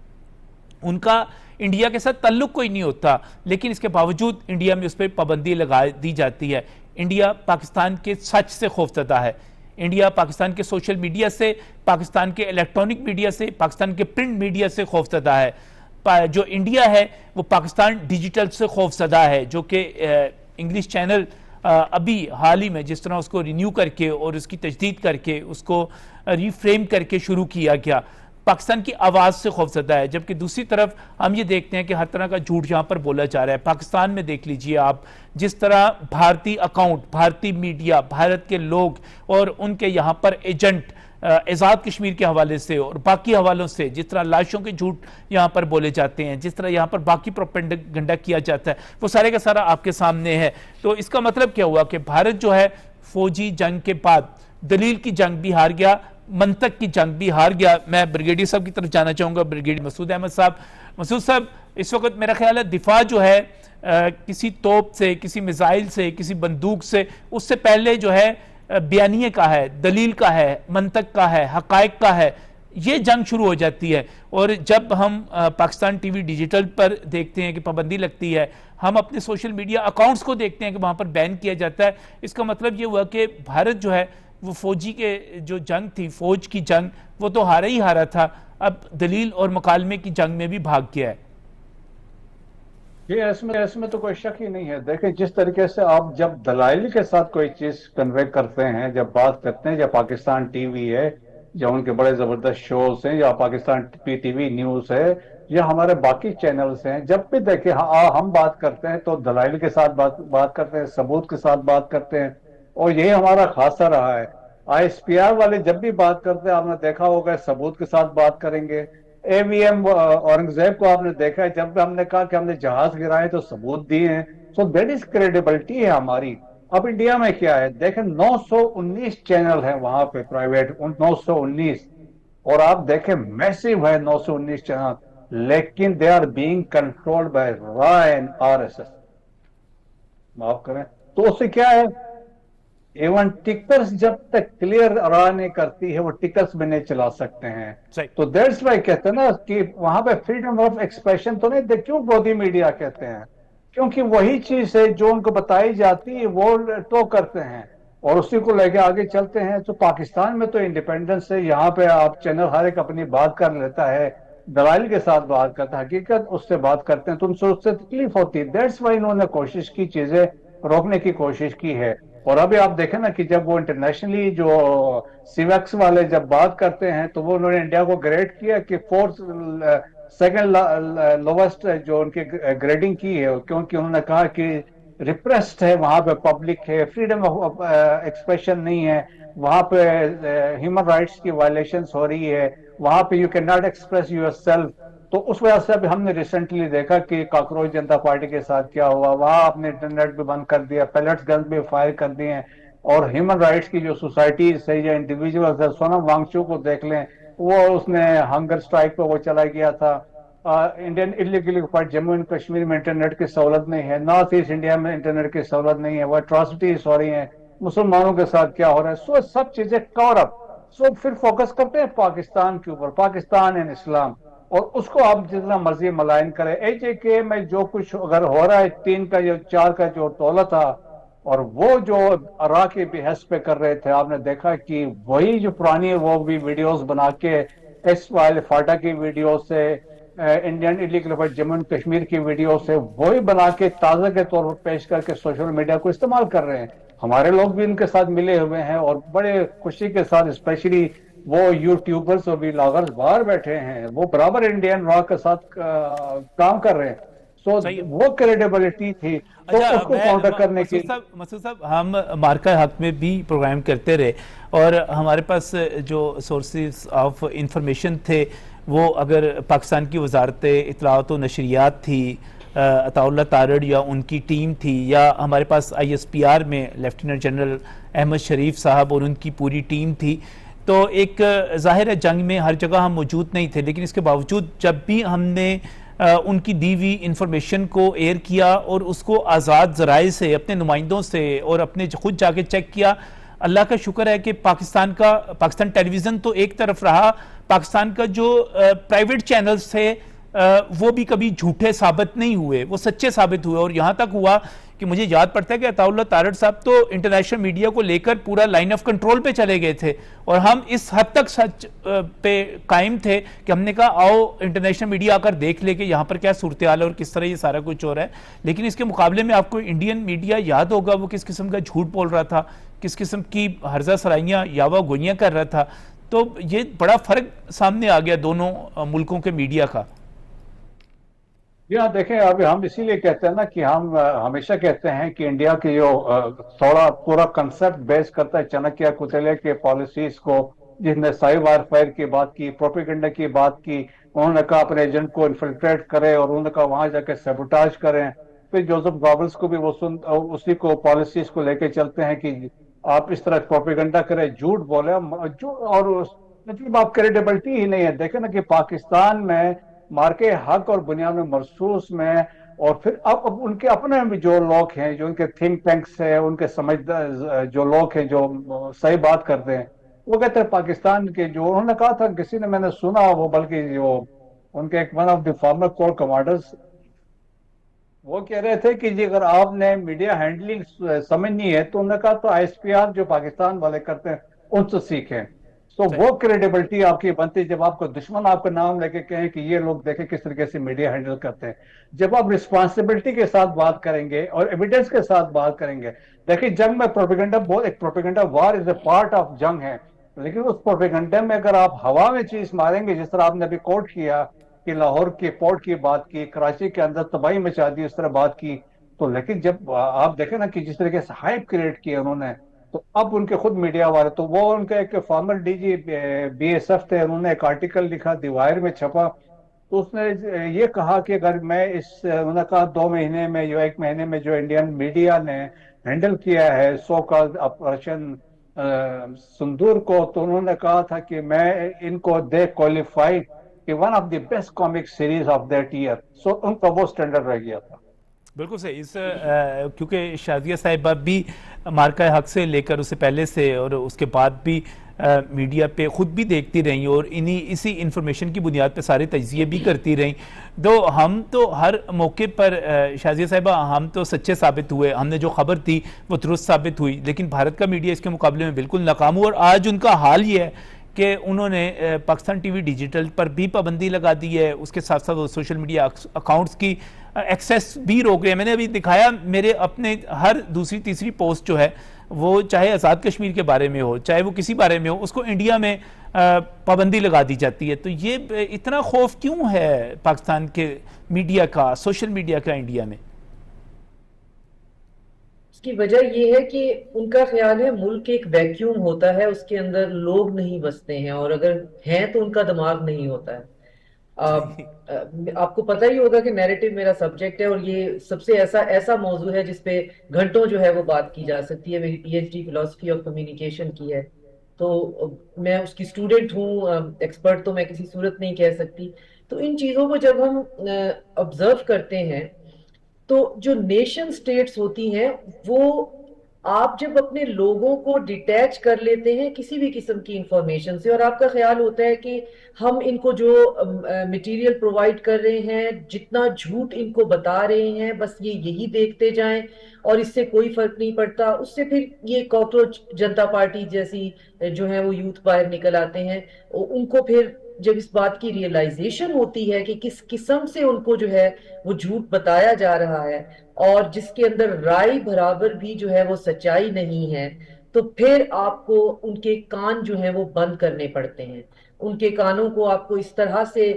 ان کا انڈیا کے ساتھ تعلق کوئی نہیں ہوتا, لیکن اس کے باوجود انڈیا میں اس پہ پابندی لگا دی جاتی ہے. انڈیا پاکستان کے سچ سے خوفزدہ ہے. انڈیا پاکستان کے سوشل میڈیا سے, پاکستان کے الیکٹرانک میڈیا سے, پاکستان کے پرنٹ میڈیا سے خوفزدہ ہے. جو انڈیا ہے وہ پاکستان ڈیجیٹل سے خوفزدہ ہے, جو کہ انگلش چینل ابھی حال ہی میں جس طرح اس کو رینیو کر کے اور اس کی تجدید کر کے اس کو ری فریم کر کے شروع کیا گیا, پاکستان کی آواز سے خوفزدہ ہے. جبکہ دوسری طرف ہم یہ دیکھتے ہیں کہ ہر طرح کا جھوٹ یہاں پر بولا جا رہا ہے. پاکستان میں دیکھ لیجئے آپ جس طرح بھارتی اکاؤنٹ, بھارتی میڈیا, بھارت کے لوگ اور ان کے یہاں پر ایجنٹ آزاد کشمیر کے حوالے سے اور باقی حوالوں سے جس طرح لاشوں کے جھوٹ یہاں پر بولے جاتے ہیں, جس طرح یہاں پر باقی پروپیگنڈا کیا جاتا ہے, وہ سارے کا سارا آپ کے سامنے ہے. تو اس کا مطلب کیا ہوا کہ بھارت جو ہے فوجی جنگ کے بعد دلیل کی جنگ بھی ہار گیا, منطق کی جنگ بھی ہار گیا. میں بریگیڈیئر صاحب کی طرف جانا چاہوں گا, بریگیڈیئر مسعود احمد صاحب. مسعود صاحب, اس وقت میرا خیال ہے دفاع جو ہے کسی توپ سے, کسی میزائل سے, کسی بندوق سے, اس سے پہلے جو ہے بیانیے کا ہے, دلیل کا ہے, منطق کا ہے, حقائق کا ہے, یہ جنگ شروع ہو جاتی ہے. اور جب ہم پاکستان ٹی وی ڈیجیٹل پر دیکھتے ہیں کہ پابندی لگتی ہے, ہم اپنے سوشل میڈیا اکاؤنٹس کو دیکھتے ہیں کہ وہاں پر بین کیا جاتا ہے, اس کا مطلب یہ ہوا کہ بھارت جو ہے وہ فوجی کے جو جنگ تھی, فوج کی جنگ, وہ تو ہارا ہی ہارا تھا, اب دلیل اور مکالمے کی جنگ میں بھی بھاگ گیا ہے. یہ اس میں تو کوئی شک ہی نہیں ہے. دیکھیں جس طریقے سے آپ جب دلائل کے ساتھ کوئی چیز کنوے کرتے ہیں, جب بات کرتے ہیں, جب پاکستان ٹی وی ہے, یا ان کے بڑے زبردست شوز ہیں, یا Pakistan P T V news ہے, یا ہمارے باقی چینلز ہیں, جب بھی دیکھیں ہم بات کرتے ہیں تو دلائل کے ساتھ بات کرتے ہیں, ثبوت کے ساتھ بات کرتے ہیں, اور یہ ہمارا خاصہ رہا ہے. آئی ایس پی آر والے جب بھی بات کرتے ہیں آپ نے دیکھا ہوگا ثبوت کے ساتھ بات کریں گے. اے وی ایم اورنگزیب کو آپ نے دیکھا ہے, جب ہم نے کہا کہ ہم نے جہاز گرائے تو ثبوت دیے ہیں. سو دیٹ از کریڈیبلٹی ہے ہماری. اب انڈیا میں کیا ہے, دیکھیں 919 چینل ہیں وہاں پہ پرائیویٹ, 919, اور آپ دیکھیں میسیو ہے 919 چینل, لیکن they are being controlled by را اینڈ آر ایس ایس. معاف کریں, تو اس سے کیا ہے, ایون ٹکرز جب تک کلیئر راہ نہیں کرتی ہے وہ ٹکرز میں نہیں چلا سکتے ہیں. تو دیٹس وائی کہتے ہیں نا کہ وہاں پہ فریڈم آف ایکسپریشن تو نہیں, کیوں برودی میڈیا کہتے ہیں, کیونکہ وہی چیز ہے جو ان کو بتائی جاتی ہے وہ تو کرتے ہیں اور اسی کو لے کے آگے چلتے ہیں. تو پاکستان میں تو انڈیپینڈنس ہے, یہاں پہ آپ چینل ہر ایک اپنی بات کر لیتا ہے, دلائل کے ساتھ بات کرتا ہے, حقیقت اس سے بات کرتے ہیں, تو ان سے اس سے تکلیف ہوتی ہے. دیٹس وائی انہوں نے کوشش کی, چیزیں روکنے کی کوشش کی ہے. اور ابھی آپ دیکھیں نا کہ جب وہ انٹرنیشنلی جو سیویکس والے جب بات کرتے ہیں تو وہ انہوں نے انڈیا کو گریڈ کیا کہ سیکنڈ لووسٹ جو ان کی گریڈنگ کی ہے, کیونکہ انہوں نے کہا کہ ریپریسڈ ہے وہاں پہ, پبلک ہے, فریڈم آف ایکسپریشن نہیں ہے, وہاں پہ ہیومن رائٹس کی وائلیشنز ہو رہی ہے, وہاں پہ you can not express your self. تو اس وجہ سے ابھی ہم نے ریسنٹلی دیکھا کہ کاکروچ جنتا پارٹی کے ساتھ کیا ہوا, وہاں آپ نے انٹرنیٹ بھی بند کر دیا, پیلٹس گن بھی فائر کر دیے ہیں. اور ہیومن رائٹس کی جو سوسائٹیز ہے یا انڈیویجولز ہے, سونم وانگچو کو دیکھ لیں, وہ اس نے ہنگر سٹرائک پہ وہ چلا گیا تھا. Indian illegal part Jammu and Kashmir میں انٹرنیٹ کی سہولت نہیں ہے, نارتھ ایسٹ انڈیا میں انٹرنیٹ کی سہولت نہیں ہے, وہ اٹراسٹیز ہو رہی ہیں, مسلمانوں کے ساتھ کیا ہو رہا ہے. سو سب چیزیں کور اپ. سو پھر فوکس کرتے ہیں پاکستان کے اوپر, پاکستان اینڈ اسلام, اور اس کو آپ جتنا مرضی ملائن کریں. ایچ اے کے میں جو کچھ اگر ہو رہا ہے 3 کا یا 4 کا جو ٹولہ تھا, اور وہ جو ارا کے بحث پہ کر رہے تھے, آپ نے دیکھا کہ وہی جو پرانی وہ بھی ویڈیوز بنا کے, ایس وائل فاٹا کی ویڈیو سے, انڈین ایلیگل جموں کشمیر کی ویڈیو سے, وہی بنا کے تازہ کے طور پر پیش کر کے سوشل میڈیا کو استعمال کر رہے ہیں. ہمارے لوگ بھی ان کے ساتھ ملے ہوئے ہیں اور بڑے خوشی کے ساتھ, اسپیشلی وہ یوٹیوبرز اور ولاگرز باہر بیٹھے ہیں, وہ برابر انڈین را کے ساتھ کام کر رہے ہیں. سو صحیح ہے. وہ کریڈیبلٹی تھی. تو اچھا اس کو کاؤنٹر کرنے کی مسعود صاحب ہم مارکہ حق میں بھی پروگرام کرتے رہے اور ہمارے پاس جو سورسز آف انفارمیشن تھے وہ اگر پاکستان کی وزارت اطلاعات و نشریات تھی، عطاء اللہ تارڑ یا ان کی ٹیم تھی، یا ہمارے پاس ISPR میں لیفٹیننٹ جنرل احمد شریف صاحب اور ان کی پوری ٹیم تھی. تو ایک ظاہر ہے جنگ میں ہر جگہ ہم موجود نہیں تھے، لیکن اس کے باوجود جب بھی ہم نے ان کی دی ہوئی انفارمیشن کو ایئر کیا اور اس کو آزاد ذرائع سے، اپنے نمائندوں سے اور اپنے خود جا کے چیک کیا، اللہ کا شکر ہے کہ پاکستان ٹیلی ویژن تو ایک طرف رہا، پاکستان کا جو پرائیویٹ چینلز تھے وہ بھی کبھی جھوٹے ثابت نہیں ہوئے، وہ سچے ثابت ہوئے. اور یہاں تک ہوا کہ مجھے یاد پڑتا ہے کہ عطاء اللہ تارڑ صاحب تو انٹرنیشنل میڈیا کو لے کر پورا لائن آف کنٹرول پہ چلے گئے تھے، اور ہم اس حد تک سچ پہ قائم تھے کہ ہم نے کہا آؤ انٹرنیشنل میڈیا آ کر دیکھ لے کہ یہاں پر کیا صورتحال ہے اور کس طرح یہ سارا کچھ ہو رہا ہے. لیکن اس کے مقابلے میں آپ کو انڈین میڈیا یاد ہوگا وہ کس قسم کا جھوٹ بول رہا تھا، کس قسم کی ہرزہ سرائیاں یاوہ گوئیاں کر رہا تھا. تو یہ بڑا فرق سامنے آ گیا دونوں ملکوں کے میڈیا کا. جی ہاں، دیکھیں ابھی ہم اسی لیے کہتے ہیں نا کہ ہم ہمیشہ کہتے ہیں کہ انڈیا کی جو تھوڑا پورا کنسپٹ بیس کرتا ہے چانکیہ کوتلے کے پالیسیز کو، جس نے سائی وار فائر کی بات کی، پروپیگنڈا کی بات کی. انہوں نے کہا اپنے ایجنٹ کو انفلٹریٹ کرے اور انہوں نے کہا وہاں جا کے سیبوٹاج کریں. پھر جوزف گابلس کو بھی وہ اسی کو پالیسیز کو لے کے چلتے ہیں کہ آپ اس طرح پروپیگنڈا کریں، جھوٹ بولیں، اور مطلب آپ کریڈیبلٹی ہی نہیں ہے. دیکھیں نا کہ پاکستان میں مارکے حق اور بنیاد میں مرسوس میں، اور پھر اب ان کے اپنے جو لوگ ہیں، جو ان کے تھنک ٹینکس ہیں، ان کے سمجھدار جو لوگ ہیں جو صحیح بات کرتے ہیں، وہ کہتے ہیں پاکستان کے جو انہوں نے کہا تھا، کسی نے میں نے سنا وہ، بلکہ جو ان کے ایک one of the former corps commanders وہ کہہ رہے تھے کہ جی اگر آپ نے میڈیا ہینڈلنگ سمجھنی ہے تو انہوں نے کہا تو ISPR جو پاکستان والے کرتے ہیں ان سے سیکھیں. تو وہ کریڈیبلٹی آپ کی بنتی جب آپ کو دشمن آپ کا نام لے کے کہیں کہ یہ لوگ دیکھیں کس طریقے سے میڈیا ہینڈل کرتے ہیں. جب آپ رسپانسبلٹی کے ساتھ بات کریں گے اور ایویڈنس کے ساتھ بات کریں گے. دیکھیں جنگ میں propaganda war is a part of جنگ ہے، لیکن اس پروپیگنڈا میں اگر آپ ہوا میں چیز ماریں گے، جس طرح آپ نے ابھی کوٹ کیا کہ لاہور کے پورٹ کی بات کی، کراچی کے اندر تباہی مچا دی، اس طرح بات کی، تو لیکن جب آپ دیکھیں نا کہ جس طریقے سے ہائپ کریٹ کیا انہوں نے، تو اب ان کے خود میڈیا والے، تو وہ ان کا ایک فارمر DG BSF تھے، انہوں نے ایک آرٹیکل لکھا، دی وائر میں چھپا. تو اس نے یہ کہا کہ اگر میں انہوں نے کہا 2 مہینے میں یا 1 مہینے میں جو انڈین میڈیا نے ہینڈل کیا ہے سو کالڈ آپریشن سندور کو، تو انہوں نے کہا تھا کہ میں ان کو دے کوالیفائڈ کہ one of the best comic series of that year. So ان کا وہ سٹینڈرڈ رہ گیا تھا. بالکل صحیح. کیونکہ شازیہ صاحبہ بھی مارکہ حق سے لے کر اسے پہلے سے اور اس کے بعد بھی میڈیا پہ خود بھی دیکھتی رہیں اور اسی انفارمیشن کی بنیاد پہ سارے تجزیے بھی کرتی رہیں. تو ہم تو ہر موقع پر شازیہ صاحبہ ہم تو سچے ثابت ہوئے، ہم نے جو خبر تھی وہ درست ثابت ہوئی، لیکن بھارت کا میڈیا اس کے مقابلے میں بالکل ناکام ہوا. اور آج ان کا حال یہ ہے کہ انہوں نے پاکستان TV ڈیجیٹل پر بھی پابندی لگا دی ہے، اس کے ساتھ ساتھ وہ سوشل میڈیا اکاؤنٹس کی ایکسیس بھی روک رہے ہیں. میں نے ابھی دکھایا میرے اپنے ہر دوسری تیسری پوسٹ جو ہے وہ چاہے آزاد کشمیر کے بارے میں ہو، چاہے وہ کسی بارے میں ہو، اس کو انڈیا میں پابندی لگا دی جاتی ہے. تو یہ اتنا خوف کیوں ہے پاکستان کے میڈیا کا، سوشل میڈیا کا انڈیا میں؟ اس کی وجہ یہ ہے کہ ان کا خیال ہے ملک ایک ویکیوم ہوتا ہے، اس کے اندر لوگ نہیں بستے ہیں، اور اگر ہیں تو ان کا دماغ نہیں ہوتا ہے. آپ کو پتہ ہی ہوگا کہ نیریٹو میرا سبجیکٹ ہے، اور یہ سب سے ایسا موضوع ہے جس پہ گھنٹوں جو ہے وہ بات کی جا سکتی ہے. میری PhD فلسفی آف کمیونیکیشن کی ہے، تو میں اس کی اسٹوڈنٹ ہوں، ایکسپرٹ تو میں کسی صورت نہیں کہہ سکتی. تو ان چیزوں کو جب ہم آبزرو کرتے ہیں تو جو نیشن سٹیٹس ہوتی ہیں وہ آپ جب اپنے لوگوں کو ڈیٹیچ کر لیتے ہیں کسی بھی قسم کی انفارمیشن سے، اور آپ کا خیال ہوتا ہے کہ ہم ان کو جو مٹیریل پرووائڈ کر رہے ہیں، جتنا جھوٹ ان کو بتا رہے ہیں، بس یہی دیکھتے جائیں اور اس سے کوئی فرق نہیں پڑتا. اس سے پھر یہ کاکروچ جنتا پارٹی جیسی جو ہے وہ یوتھ باہر نکل آتے ہیں. ان کو پھر جب اس بات کی ریئلائزیشن ہوتی ہے کہ کس قسم سے ان کو جو ہے وہ جھوٹ بتایا جا رہا ہے اور جس کے اندر رائے برابر بھی جو ہے وہ سچائی نہیں ہے، تو پھر آپ کو ان کے کان جو ہیں وہ بند کرنے پڑتے ہیں. ان کے کانوں کو آپ کو اس طرح سے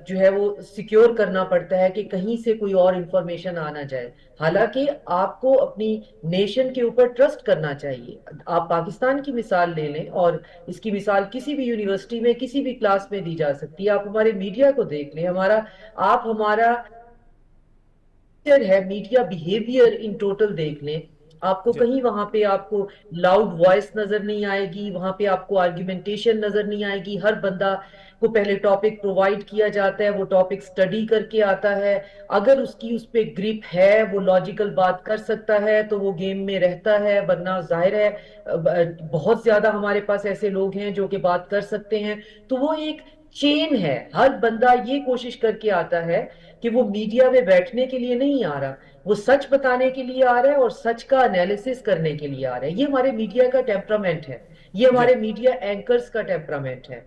جو ہے وہ سیکیور کرنا پڑتا ہے کہ کہیں سے کوئی اور انفارمیشن آ نہ جائے. حالانکہ آپ کو اپنی نیشن کے اوپر ٹرسٹ کرنا چاہیے. آپ پاکستان کی مثال لے لیں اور اس کی مثال کسی بھی یونیورسٹی میں کسی بھی کلاس میں دی جا سکتی ہے. آپ ہمارے میڈیا کو دیکھ لیں, ہمارا ہے میڈیا بیہیویئر ان ٹوٹل دیکھ لیں, آپ کو کہیں وہاں پہ آپ کو لاؤڈ وائس نظر نہیں آئے گی, وہاں پہ آپ کو آرگیومنٹیشن نظر نہیں آئے گی. ہر بندہ کو پہلے ٹاپک پرووائڈ کیا جاتا ہے, وہ ٹاپک سٹڈی کر کے آتا ہے. اگر اس پہ گرپ ہے, وہ لاجیکل بات کر سکتا ہے تو وہ گیم میں رہتا ہے, ورنہ ظاہر ہے بہت زیادہ ہمارے پاس ایسے لوگ ہیں جو کہ بات کر سکتے ہیں. تو وہ ایک چین ہے, ہر بندہ یہ کوشش کر کے آتا ہے کہ وہ میڈیا میں بیٹھنے کے لیے نہیں آ رہا, وہ سچ بتانے کے لیے آ رہا ہے اور سچ کا انالیسس کرنے کے لیے آ رہا ہے. یہ ہمارے میڈیا کا ٹیمپرامنٹ ہے, یہ ہمارے میڈیا اینکرز کا ٹیمپرامنٹ ہے.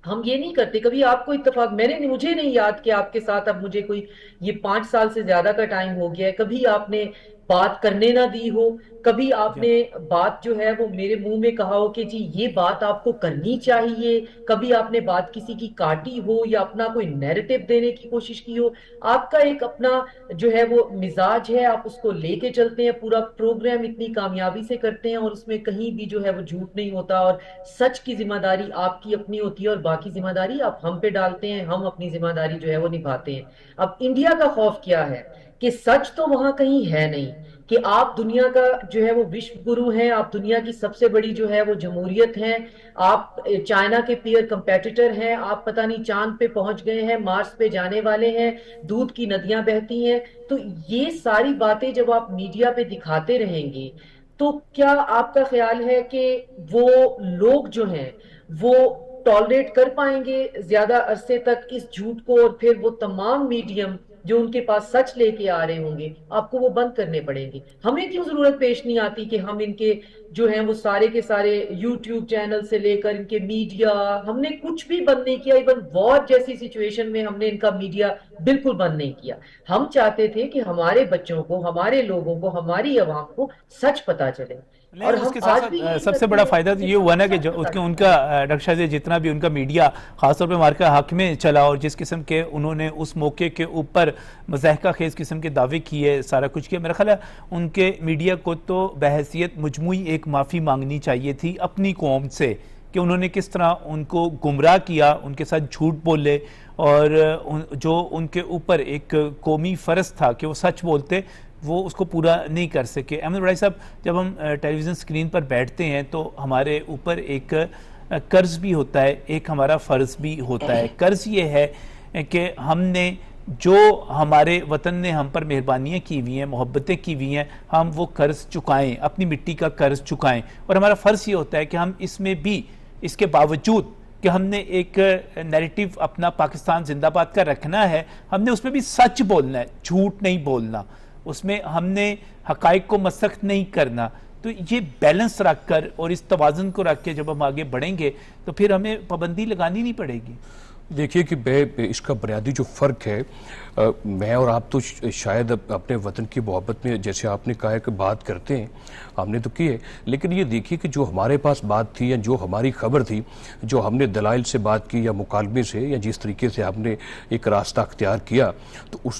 ہم یہ نہیں کرتے کبھی. آپ کو اتفاق مجھے نہیں یاد کہ آپ کے ساتھ اب مجھے کوئی یہ 5 سال سے زیادہ کا ٹائم ہو گیا ہے, کبھی آپ نے بات کرنے نہ دی ہو, کبھی آپ نے بات جو ہے وہ میرے منہ میں کہا ہو کہ جی یہ بات آپ کو کرنی چاہیے, کبھی آپ نے بات کسی کی کاٹی ہو یا اپنا کوئی نیریٹو دینے کی کوشش کی ہو. آپ کا ایک اپنا جو ہے وہ مزاج ہے, آپ اس کو لے کے چلتے ہیں, پورا پروگرام اتنی کامیابی سے کرتے ہیں اور اس میں کہیں بھی جو ہے وہ جھوٹ نہیں ہوتا, اور سچ کی ذمہ داری آپ کی اپنی ہوتی ہے اور باقی ذمہ داری آپ ہم پہ ڈالتے ہیں, ہم اپنی ذمہ داری جو ہے وہ نبھاتے ہیں. اب انڈیا کا خوف کیا ہے کہ سچ تو وہاں کہیں ہے نہیں, کہ آپ دنیا کا جو ہے وہ وشو گرو ہیں, آپ دنیا کی سب سے بڑی جو ہے وہ جمہوریت ہیں, آپ چائنا کے پیئر کمپیٹیٹر ہیں, آپ پتہ نہیں چاند پہ پہنچ گئے ہیں, مارس پہ جانے والے ہیں, دودھ کی ندیاں بہتی ہیں. تو یہ ساری باتیں جب آپ میڈیا پہ دکھاتے رہیں گے تو کیا آپ کا خیال ہے کہ وہ لوگ جو ہیں وہ ٹالریٹ کر پائیں گے زیادہ عرصے تک اس جھوٹ کو؟ اور پھر وہ تمام میڈیم جو ان کے پاس سچ لے کے آ رہے ہوں گے آپ کو وہ بند کرنے پڑیں گے. ہمیں کیوں ضرورت پیش نہیں آتی کہ ہم ان کے جو ہیں وہ سارے کے سارے یوٹیوب چینل سے لے کر ان کے میڈیا, ہم نے کچھ بھی بند نہیں کیا. ایون وار جیسی سچویشن میں ہم نے ان کا میڈیا بالکل بند نہیں کیا. ہم چاہتے تھے کہ ہمارے بچوں کو, ہمارے لوگوں کو, ہماری عوام کو سچ پتا چلے. اور اس کے ساتھ سب سے بڑا فائدہ تو یہ ہوا نا کہ ان کا ڈاکٹر شاہزاد جتنا بھی ان کا میڈیا خاص طور پہ مارکا حق میں چلا, اور جس قسم کے انہوں نے اس موقع کے اوپر مضحکہ خیز قسم کے دعوے کیے, سارا کچھ کیا, میرا خیال ہے ان کے میڈیا کو تو بحیثیت مجموعی ایک معافی مانگنی چاہیے تھی اپنی قوم سے کہ انہوں نے کس طرح ان کو گمراہ کیا, ان کے ساتھ جھوٹ بولے, اور جو ان کے اوپر ایک قومی فرض تھا کہ وہ سچ بولتے وہ اس کو پورا نہیں کر سکے. احمد وڈائی صاحب, جب ہم ٹیلی ویژن سکرین پر بیٹھتے ہیں تو ہمارے اوپر ایک قرض بھی ہوتا ہے, ایک ہمارا فرض بھی ہوتا ہے. قرض یہ ہے کہ ہم نے جو ہمارے وطن نے ہم پر مہربانیاں کی ہوئی ہیں, محبتیں کی ہوئی ہیں, ہم وہ قرض چکائیں, اپنی مٹی کا قرض چکائیں. اور ہمارا فرض یہ ہوتا ہے کہ ہم اس میں بھی, اس کے باوجود کہ ہم نے ایک نیریٹو اپنا پاکستان زندہ باد کا رکھنا ہے, ہم نے اس میں بھی سچ بولنا ہے, جھوٹ نہیں بولنا, اس میں ہم نے حقائق کو مسخ نہیں کرنا. تو یہ بیلنس رکھ کر اور اس توازن کو رکھ کے جب ہم آگے بڑھیں گے تو پھر ہمیں پابندی لگانی نہیں پڑے گی. دیکھیے کہ اس کا بنیادی جو فرق ہے, میں اور آپ تو شاید اپنے وطن کی محبت میں جیسے آپ نے کہا ہے کہ بات کرتے ہیں, ہم نے تو کی ہے, لیکن یہ دیکھیے کہ جو ہمارے پاس بات تھی یا جو ہماری خبر تھی, جو ہم نے دلائل سے بات کی یا مکالمے سے یا جس طریقے سے ہم نے ایک راستہ اختیار کیا, تو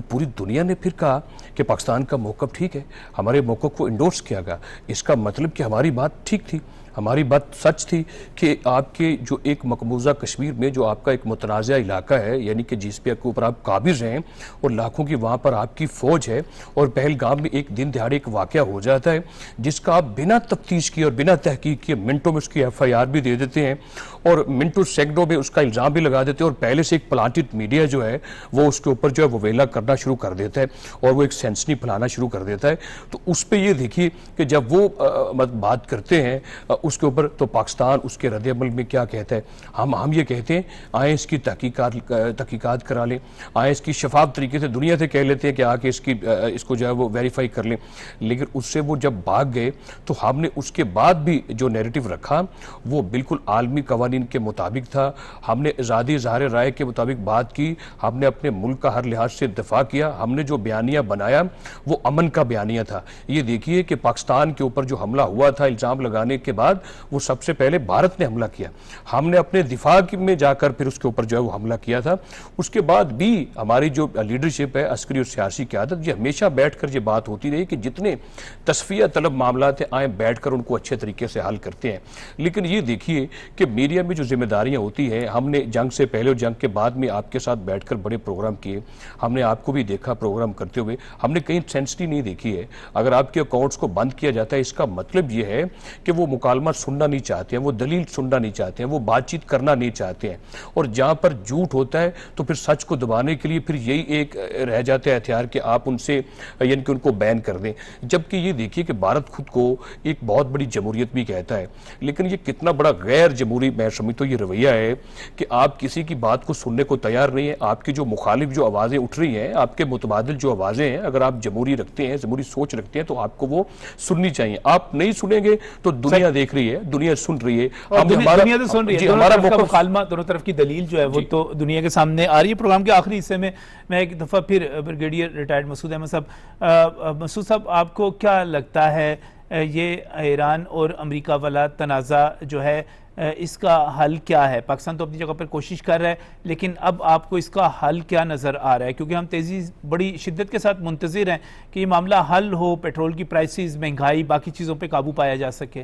پوری دنیا نے پھر کہا کہ پاکستان کا موقف ٹھیک ہے, ہمارے موقف کو انڈورس کیا گیا. اس کا مطلب کہ ہماری بات ٹھیک تھی, ہماری بات سچ تھی کہ آپ کے جو ایک مقبوضہ کشمیر میں جو آپ کا ایک متنازع علاقہ ہے, یعنی کہ جس پہ کے اوپر آپ قابض ہیں اور لاکھوں کی وہاں پر آپ کی فوج ہے, اور پہلگام میں ایک دن دہاڑے ایک واقعہ ہو جاتا ہے جس کا آپ بنا تفتیش کیے اور بنا تحقیق کیے منٹوں میں اس کی FIR بھی دے دیتے ہیں, اور منٹوں سیکنڈوں میں اس کا الزام بھی لگا دیتے ہیں, اور پہلے سے ایک پلانٹڈ میڈیا جو ہے وہ اس کے اوپر جو ہے وہ ویلا کرنا شروع کر دیتا ہے اور وہ ایک سینسنی پھیلانا شروع کر دیتا ہے. تو اس پہ یہ دیکھیے کہ جب وہ بات کرتے ہیں اس کے اوپر, تو پاکستان اس کے رد عمل میں کیا کہتا ہے, ہم یہ کہتے ہیں آئیں اس کی تحقیقات کرا لیں, آئیں اس کی شفاف طریقے سے دنیا سے کہہ لیتے ہیں کہ آ کے اس کو جو ہے وہ ویریفائی کر لیں. لیکن اس سے وہ جب بھاگ گئے تو ہم نے اس کے بعد بھی جو نیریٹو رکھا وہ بالکل عالمی قوانین کے مطابق تھا. ہم نے آزادی اظہار رائے کے مطابق بات کی, ہم نے اپنے ملک کا ہر لحاظ سے دفاع کیا, ہم نے جو بیانیہ بنایا وہ امن کا بیانیہ تھا. یہ دیکھیے کہ پاکستان کے اوپر جو حملہ ہوا تھا الزام لگانے کے بعد, بعد وہ سب سے پہلے بھارت نے حملہ کیا. ہم نے اپنے دفاع میں جا کر پھر اس کے اوپر جو ہے وہ حملہ کیا تھا. اس کے بعد بھی ہماری جو لیڈرشپ ہے عسکری اور سیاسی قیادت، یہ ہمیشہ بیٹھ کر یہ بات ہوتی رہی کہ جتنے تصفیہ طلب معاملات ہیں آئیں بیٹھ کر ان کو اچھے طریقے سے حل کرتے ہیں. لیکن یہ دیکھیے کہ میڈیا میں جو ذمہ داریاں ہوتی ہیں، ہم نے جنگ سے پہلے اور جنگ کے بعد میں آپ کے ساتھ بیٹھ کر بڑے پروگرام کیے. ہم نے آپ کو بھی دیکھا پروگرام کرتے ہوئے. ہم نے کہیں سینسٹی نہیں دیکھی ہے. اگر آپ کے اکاؤنٹس کو بند کیا جاتا ہے اس کا مطلب یہ ہے کہ وہ مکالمہ سننا نہیں چاہتے ہیں، وہ دلیل سننا نہیں چاہتے ہیں، وہ بات چیت کرنا نہیں چاہتے ہیں. اور جہاں پر جھوٹ ہوتا ہے تو پھر سچ کو دبانے کے لیے پھر یہی ایک رہ جاتا ہے ہتھیار کہ آپ ان سے یعنی کہ ان کو بین کر دیں. جبکہ یہ دیکھیے کہ بھارت خود کو ایک بہت بڑی جمہوریت بھی کہتا ہے، لیکن یہ کتنا بڑا غیر جمہوری میں سمجھتا ہوں یہ رویہ ہے کہ آپ کسی کی بات کو سننے کو تیار نہیں ہیں. آپ کی جو مخالف جو آوازیں اٹھ رہی ہیں، آپ کے متبادل جو آوازیں ہیں، اگر آپ جمہوری رکھتے ہیں، جمہوری سوچ رکھتے ہیں تو آپ کو وہ سننی چاہیے. آپ نہیں سنیں گے تو دنیا دیکھ رہی ہے، دنیا سن رہی ہے. دنیا تو سن رہی ہے. دونوں طرف کا مکالمہ، دونوں طرف کی دلیل جو ہے وہ تو دنیا کے سامنے آ رہی ہے. پروگرام کے آخری حصے میں ایک دفعہ پھر بریگیڈیئر ریٹائرڈ مسعود احمد صاحب، مسعود صاحب آپ کو کیا لگتا ہے یہ ایران اور امریکہ والا تنازع جو ہے اس کا حل کیا ہے؟ پاکستان تو اپنی جگہ پر کوشش کر رہا ہے، لیکن اب آپ کو اس کا حل کیا نظر آ رہا ہے؟ کیونکہ ہم بڑی شدت کے ساتھ منتظر ہیں کہ یہ معاملہ حل ہو، پیٹرول کی پرائسز، مہنگائی، باقی چیزوں پہ قابو پایا جا سکے.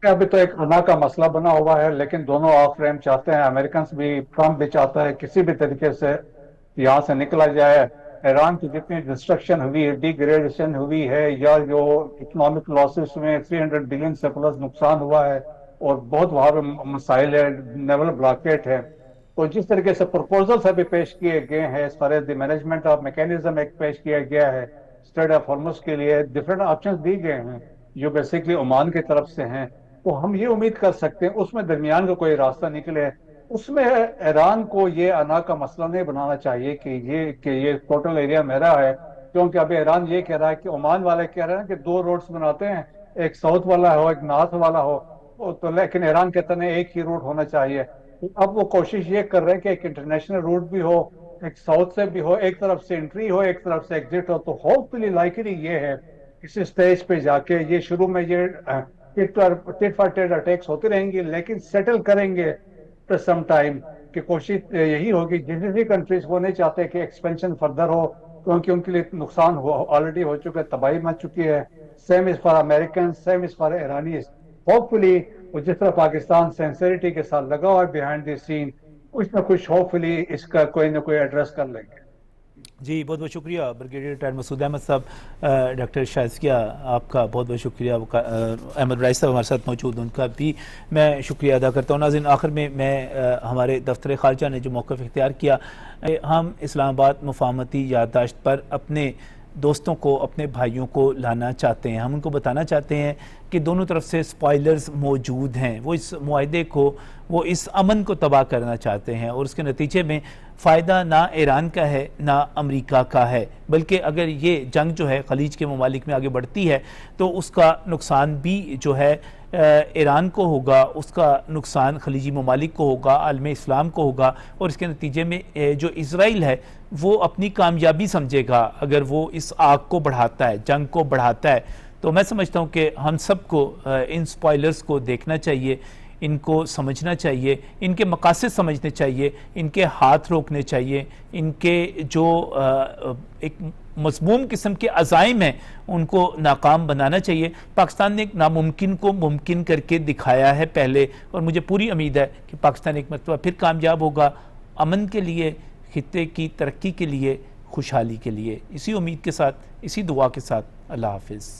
ابھی تو ایک انا کا مسئلہ بنا ہوا ہے، لیکن دونوں آف ریم چاہتے ہیں. امریکنز بھی، ٹرمپ بھی چاہتا ہے کسی بھی طریقے سے یہاں سے نکلا جائے. ایران کی جتنی ڈسٹرکشن ہوئی، ڈیگریڈیشن ہوئی ہے، یا جو اکنامک لاسز میں 300 بلین سے پلس نقصان ہوا ہے، اور بہت وہاں پہ مسائل ہے، نیول بلاکیٹ ہے. تو جس طریقے سے پروپوزلز ابھی پیش کیے گئے ہیں اس طرح دی مینجمنٹ آف میکینزم ایک پیش کیا گیا ہے اسٹریٹ آف ہارمز کے لیے، ڈفرینٹ آپشنز دی گئے ہیں جو بیسکلی عمان کی طرف سے ہیں. تو ہم یہ امید کر سکتے ہیں اس میں درمیان کا کوئی راستہ نکلے. اس میں ایران کو یہ انا کا مسئلہ نہیں بنانا چاہیے کہ یہ ٹوٹل ایریا میرا ہے، کیونکہ ابھی ایران یہ کہہ رہا ہے کہ عمان والے کہہ رہے ہیں کہ 2 روڈز بناتے ہیں، ایک ساؤتھ والا ہو، ایک نارتھ والا ہو. تو لیکن ایران کہتے ہیں ایک ہی روٹ ہونا چاہیے. اب وہ کوشش یہ کر رہے ہیں کہ ایک انٹرنیشنل روٹ بھی ہو، ایک ساؤتھ سے بھی ہو، ایک طرف سے انٹری ہو، ایک طرف سے ایگزٹ ہو. تو ہوپ فلی لائکلی یہ ہے کسی سٹیج پہ جا کے یہ شروع میں یہ ٹٹ فار ٹٹ اٹیکس ہوتی رہیں گی، لیکن سیٹل کریں گے for some time. کہ کوشش یہی ہوگی جتنی کنٹریز وہ نہیں چاہتے کہ ایکسپینشن فردر ہو، کیونکہ ان کے لیے نقصان آلریڈی ہو چکا ہے، تباہی مچ چکی ہے. Same is for American, same is for Iranians. Hopefully وہ جس طرح پاکستان سینسیریٹی کے ساتھ لگا ہوا ہے بیہائنڈ دی سین، کچھ نہ کچھ ہوپ فلی اس کا کوئی نہ کوئی ایڈریس کر لیں گے. جی بہت بہت شکریہ بریگیڈیئر ریٹائرڈ مسعود احمد صاحب. ڈاکٹر شائستہ آپ کا بہت بہت شکریہ. احمد رائس صاحب ہمارے ساتھ موجود، ان کا بھی میں شکریہ ادا کرتا ہوں. ناظرین آخر میں ہمارے دفتر خارجہ نے جو موقف اختیار کیا، ہم اسلام آباد مفاہمتی یادداشت پر اپنے دوستوں کو، اپنے بھائیوں کو لانا چاہتے ہیں. ہم ان کو بتانا چاہتے ہیں کہ دونوں طرف سے سپوائلرز موجود ہیں، وہ اس معاہدے کو، وہ اس امن کو تباہ کرنا چاہتے ہیں، اور اس کے نتیجے میں فائدہ نہ ایران کا ہے نہ امریکہ کا ہے، بلکہ اگر یہ جنگ جو ہے خلیج کے ممالک میں آگے بڑھتی ہے تو اس کا نقصان بھی جو ہے ایران کو ہوگا، اس کا نقصان خلیجی ممالک کو ہوگا، عالم اسلام کو ہوگا، اور اس کے نتیجے میں جو اسرائیل ہے وہ اپنی کامیابی سمجھے گا اگر وہ اس آگ کو بڑھاتا ہے، جنگ کو بڑھاتا ہے. تو میں سمجھتا ہوں کہ ہم سب کو ان سپوائلرز کو دیکھنا چاہیے، ان کو سمجھنا چاہیے، ان کے مقاصد سمجھنے چاہیے، ان کے ہاتھ روکنے چاہیے، ان کے جو ایک مضموم قسم کے عزائم ہیں ان کو ناکام بنانا چاہیے. پاکستان نے ایک ناممکن کو ممکن کر کے دکھایا ہے پہلے، اور مجھے پوری امید ہے کہ پاکستان ایک مرتبہ پھر کامیاب ہوگا، امن کے لیے، خطے کی ترقی کے لیے، خوشحالی کے لیے. اسی امید کے ساتھ، اسی دعا کے ساتھ، اللہ حافظ.